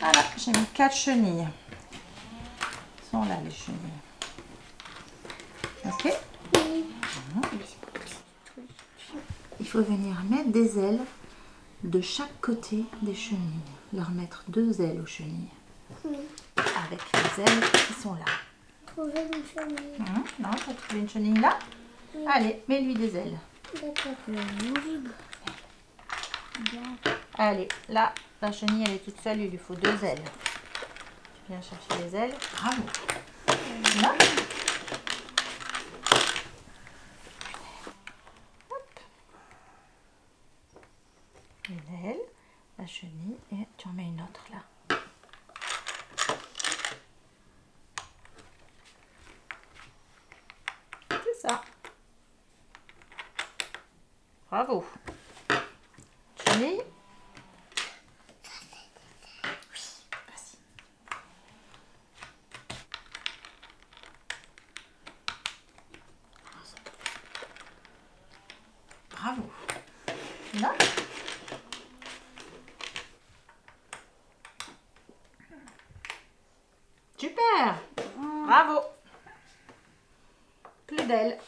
Voilà, j'ai mis 4 chenilles. Elles sont là les chenilles. Ok. Il faut venir mettre des ailes de chaque côté des chenilles. Leur mettre 2 ailes aux chenilles. Oui. Avec les ailes qui sont là. Trouver une chenille. Non, tu as trouvé une chenille là? Oui. Allez, mets-lui des ailes. D'accord. Allez, là, la chenille, elle est toute seule, il lui faut 2 ailes. Tu viens chercher les ailes. Bravo. Là. Hop. Une aile, la chenille, et tu en mets une autre là. C'est ça. Bravo. Chenille. Oui, vas-y. Bravo. Là. Super. Bravo. Plus d'ailes.